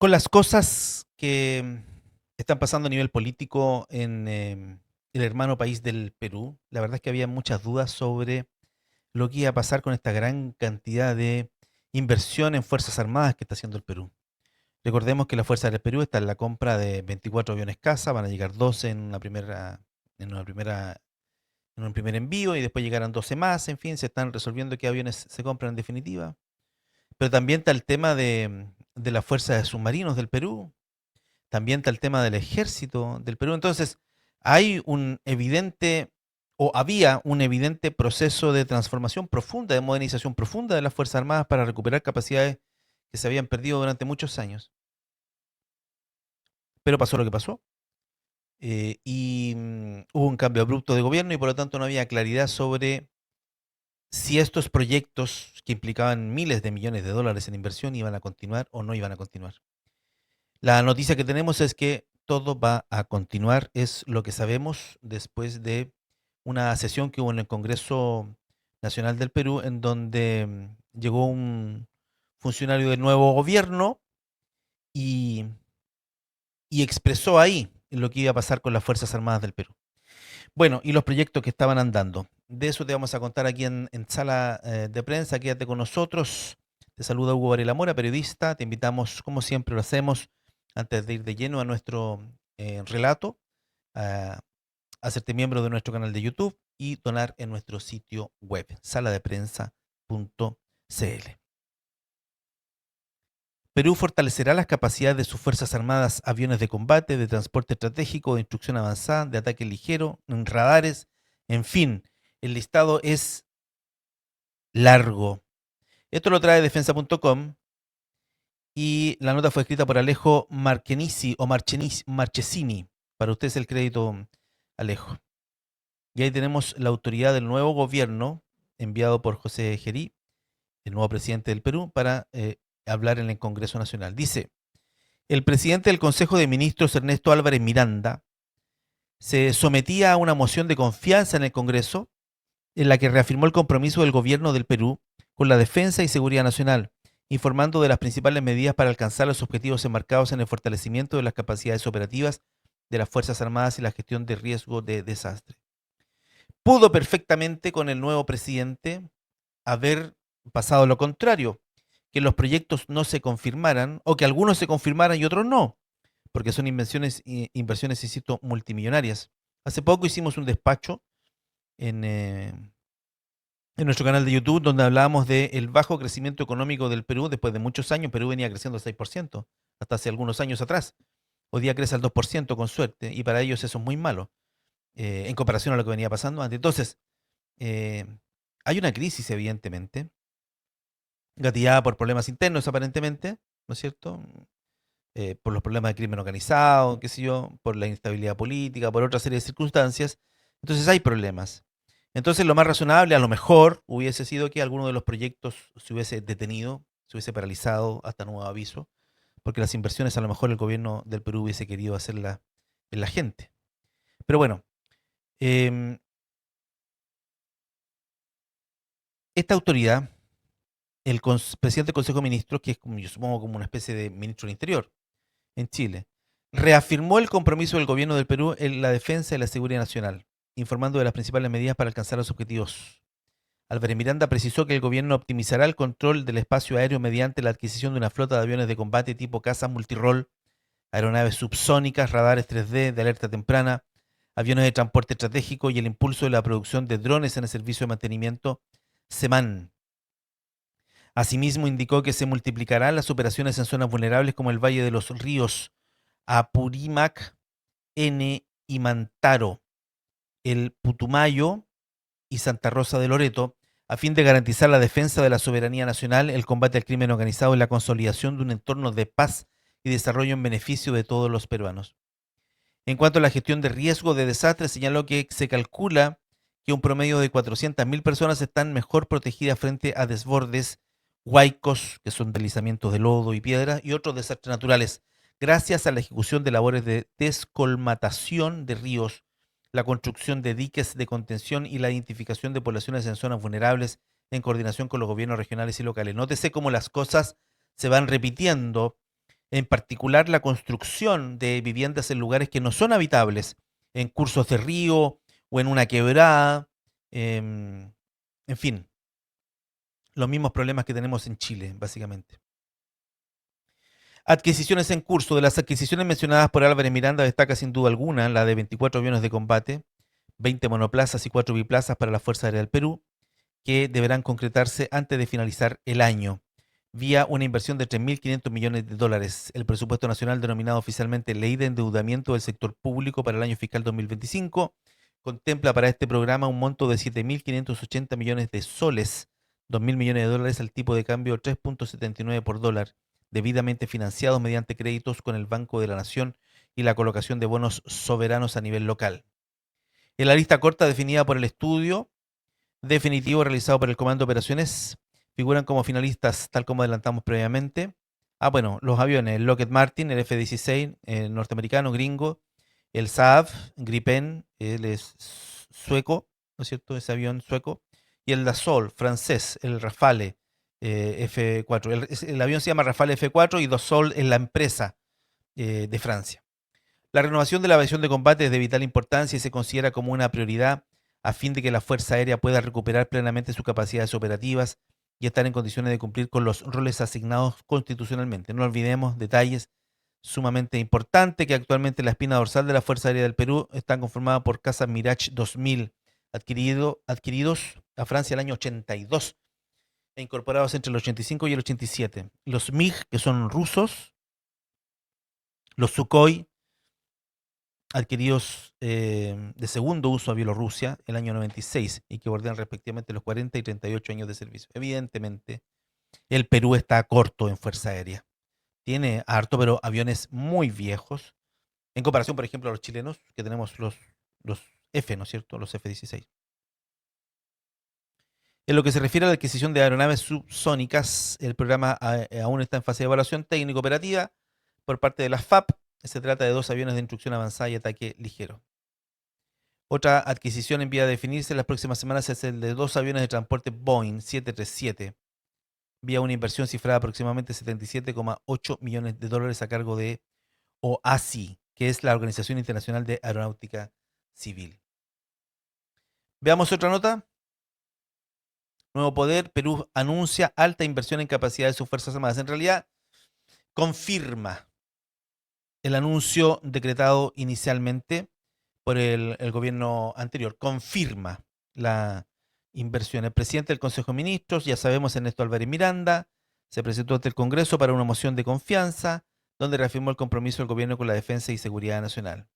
Con las cosas que están pasando a nivel político en el hermano país del Perú, la verdad es que había muchas dudas sobre lo que iba a pasar con esta gran cantidad de inversión en Fuerzas Armadas que está haciendo el Perú. Recordemos que la Fuerza del Perú está en la compra de 24 aviones caza, van a llegar 12 en una primera, en un primer envío y después llegarán 12 más, en fin, se están resolviendo qué aviones se compran en definitiva. Pero también está el tema de la Fuerza de Submarinos del Perú, también está el tema del ejército del Perú. Entonces, hay un evidente, o había un evidente proceso de transformación profunda, de modernización profunda de las Fuerzas Armadas para recuperar capacidades que se habían perdido durante muchos años. Pero pasó lo que pasó. Hubo un cambio abrupto de gobierno y por lo tanto no había claridad sobre si estos proyectos que implicaban miles de millones de dólares en inversión iban a continuar o no iban a continuar. La noticia que tenemos es que todo va a continuar, es lo que sabemos después de una sesión que hubo en el Congreso Nacional del Perú, en donde llegó un funcionario del nuevo gobierno y, y expresó ahí lo que iba a pasar con las Fuerzas Armadas del Perú. Bueno, y los proyectos que estaban andando. De eso te vamos a contar aquí en sala de prensa. Quédate con nosotros. Te saluda Hugo Varela Mora, periodista. Te invitamos, como siempre lo hacemos, antes de ir de lleno a nuestro relato, a hacerte miembro de nuestro canal de YouTube y donar en nuestro sitio web, saladeprensa.cl. Perú fortalecerá las capacidades de sus Fuerzas Armadas, aviones de combate, de transporte estratégico, de instrucción avanzada, de ataque ligero, en radares, en fin, el listado es largo. Esto lo trae defensa.com y la nota fue escrita por Alejo Marchesini o Marchesini. Para usted es el crédito, Alejo. Y ahí tenemos la autoridad del nuevo gobierno enviado por José Gerí, el nuevo presidente del Perú, para hablar en el Congreso Nacional. Dice: el presidente del Consejo de Ministros, Ernesto Álvarez Miranda, se sometía a una moción de confianza en el Congreso en la que reafirmó el compromiso del gobierno del Perú con la defensa y seguridad nacional, informando de las principales medidas para alcanzar los objetivos enmarcados en el fortalecimiento de las capacidades operativas de las Fuerzas Armadas y la gestión de riesgo de desastre. Pudo perfectamente con el nuevo presidente haber pasado lo contrario, que los proyectos no se confirmaran o que algunos se confirmaran y otros no, porque son inversiones, insisto, multimillonarias. Hace poco hicimos un despacho en, eh, en nuestro canal de YouTube donde hablábamos del bajo crecimiento económico del Perú. Después de muchos años, Perú venía creciendo al 6%, hasta hace algunos años atrás. Hoy día crece al 2% con suerte, y para ellos eso es muy malo, en comparación a lo que venía pasando antes. Entonces, eh, hay una crisis, evidentemente, gatillada por problemas internos, aparentemente, ¿no es cierto? Por los problemas de crimen organizado, qué sé yo, por la inestabilidad política, por otra serie de circunstancias. Entonces hay problemas. Entonces lo más razonable, a lo mejor, hubiese sido que alguno de los proyectos se hubiese detenido, se hubiese paralizado hasta nuevo aviso, porque las inversiones a lo mejor el gobierno del Perú hubiese querido hacerlas en la gente. Pero bueno, eh, esta autoridad, presidente del Consejo de Ministros, que es como yo supongo como una especie de ministro del Interior en Chile, reafirmó el compromiso del gobierno del Perú en la defensa y la seguridad nacional, informando de las principales medidas para alcanzar los objetivos. Álvarez Miranda precisó que el gobierno optimizará el control del espacio aéreo mediante la adquisición de una flota de aviones de combate tipo caza multirol, aeronaves subsónicas, radares 3D de alerta temprana, aviones de transporte estratégico y el impulso de la producción de drones en el servicio de mantenimiento SEMAN. Asimismo, indicó que se multiplicarán las operaciones en zonas vulnerables como el Valle de los Ríos, Apurímac, N y Mantaro, el Putumayo y Santa Rosa de Loreto, a fin de garantizar la defensa de la soberanía nacional, el combate al crimen organizado y la consolidación de un entorno de paz y desarrollo en beneficio de todos los peruanos. En cuanto a la gestión de riesgo de desastre, señaló que se calcula que un promedio de 400.000 personas están mejor protegidas frente a desbordes, huaicos, que son deslizamientos de lodo y piedra, y otros desastres naturales, gracias a la ejecución de labores de descolmatación de ríos, la construcción de diques de contención y la identificación de poblaciones en zonas vulnerables en coordinación con los gobiernos regionales y locales. Nótese cómo las cosas se van repitiendo. en particular la construcción de viviendas en lugares que no son habitables, en cursos de río o en una quebrada, em, en fin, los mismos problemas que tenemos en Chile, básicamente. Adquisiciones en curso. De las adquisiciones mencionadas por Álvarez Miranda destaca sin duda alguna la de 24 aviones de combate, 20 monoplazas y 4 biplazas para la Fuerza Aérea del Perú, que deberán concretarse antes de finalizar el año, vía una inversión de 3.500 millones de dólares. El presupuesto nacional, denominado oficialmente Ley de Endeudamiento del Sector Público para el año fiscal 2025, contempla para este programa un monto de 7.580 millones de soles, 2.000 millones de dólares al tipo de cambio 3.79 por dólar, debidamente financiados mediante créditos con el Banco de la Nación y la colocación de bonos soberanos a nivel local. En la lista corta definida por el estudio definitivo realizado por el Comando de Operaciones, figuran como finalistas, tal como adelantamos previamente. Bueno, los aviones, el Lockheed Martin, el F-16, el norteamericano, gringo, el Saab, Gripen, él es sueco, ¿no es cierto? Ese avión sueco, y el Dassault, francés, el Rafale F4. El avión se llama Rafale F4 y Dassault es la empresa de Francia. La renovación de la aviación de combate es de vital importancia y se considera como una prioridad a fin de que la Fuerza Aérea pueda recuperar plenamente sus capacidades operativas y estar en condiciones de cumplir con los roles asignados constitucionalmente. No olvidemos detalles sumamente importantes, que actualmente la espina dorsal de la Fuerza Aérea del Perú está conformada por Casa Mirage 2000, adquiridos a Francia el año 82 e incorporados entre el 85 y el 87. Los MiG, que son rusos, los Sukhoi, adquiridos de segundo uso a Bielorrusia el año 96 y que bordean respectivamente los 40 y 38 años de servicio. Evidentemente, el Perú está corto en Fuerza Aérea. Tiene harto, pero aviones muy viejos, en comparación, por ejemplo, a los chilenos, que tenemos los F, ¿no es cierto? Los F-16. En lo que se refiere a la adquisición de aeronaves subsónicas, el programa aún está en fase de evaluación técnico-operativa por parte de la FAP. Se trata de 2 aviones de instrucción avanzada y ataque ligero. Otra adquisición en vía de definirse en las próximas semanas es el de 2 aviones de transporte Boeing 737, vía una inversión cifrada aproximadamente 77,8 millones de dólares a cargo de OASI, que es la Organización Internacional de Aeronáutica Civil. Veamos otra nota. Nuevo Poder, Perú anuncia alta inversión en capacidad de sus Fuerzas Armadas. En realidad, confirma el anuncio decretado inicialmente por el gobierno anterior. Confirma la inversión. El presidente del Consejo de Ministros, ya sabemos, Ernesto Álvarez Miranda, se presentó ante el Congreso para una moción de confianza, donde reafirmó el compromiso del gobierno con la defensa y seguridad nacional.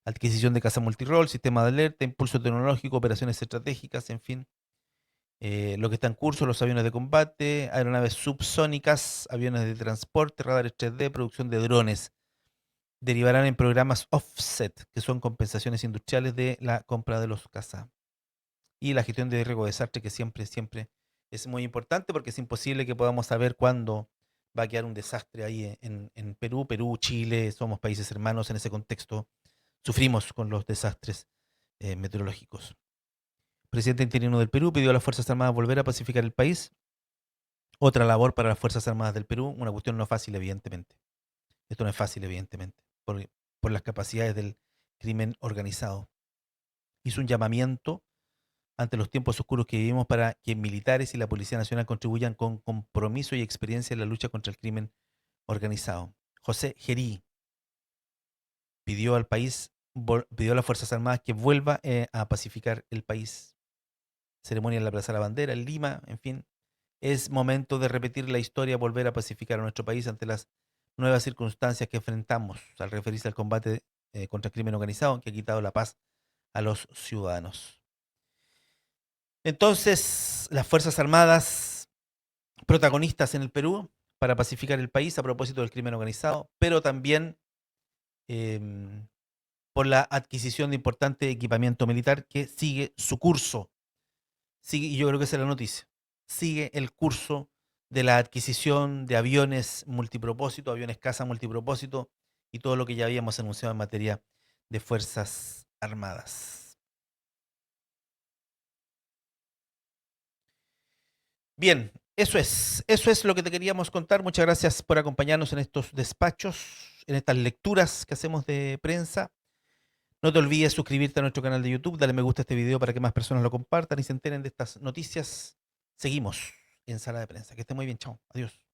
Adquisición de casa multirol, sistema de alerta, impulso tecnológico, operaciones estratégicas, en fin. Lo que está en curso, los aviones de combate, aeronaves subsónicas, aviones de transporte, radares 3D, producción de drones. Derivarán en programas offset, que son compensaciones industriales de la compra de los caza. Y la gestión de riesgo de desastre, que siempre es muy importante, porque es imposible que podamos saber cuándo va a quedar un desastre ahí en Perú. Perú, Chile, somos países hermanos en ese contexto. Sufrimos con los desastres meteorológicos. El presidente interino del Perú pidió a las Fuerzas Armadas volver a pacificar el país. Otra labor para las Fuerzas Armadas del Perú, una cuestión no fácil, evidentemente. Esto no es fácil, evidentemente, por las capacidades del crimen organizado. Hizo un llamamiento ante los tiempos oscuros que vivimos para que militares y la Policía Nacional contribuyan con compromiso y experiencia en la lucha contra el crimen organizado. José Gerí pidió al país, pidió a las Fuerzas Armadas que vuelva a pacificar el país. Ceremonia en la Plaza de la Bandera, en Lima, en fin. Es momento de repetir la historia, volver a pacificar a nuestro país ante las nuevas circunstancias que enfrentamos al referirse al combate contra el crimen organizado que ha quitado la paz a los ciudadanos. Entonces, las Fuerzas Armadas protagonistas en el Perú para pacificar el país a propósito del crimen organizado, pero también eh, por la adquisición de importante equipamiento militar que sigue su curso. Sigue, y yo creo que esa es la noticia. Sigue el curso de la adquisición de aviones multipropósito, aviones caza multipropósito y todo lo que ya habíamos anunciado en materia de Fuerzas Armadas. Bien, Eso es lo que te queríamos contar. Muchas gracias por acompañarnos en estos despachos, en estas lecturas que hacemos de prensa. No te olvides suscribirte a nuestro canal de YouTube, dale me gusta a este video para que más personas lo compartan y se enteren de estas noticias. Seguimos en Sala de Prensa. Que esté muy bien, chao. Adiós.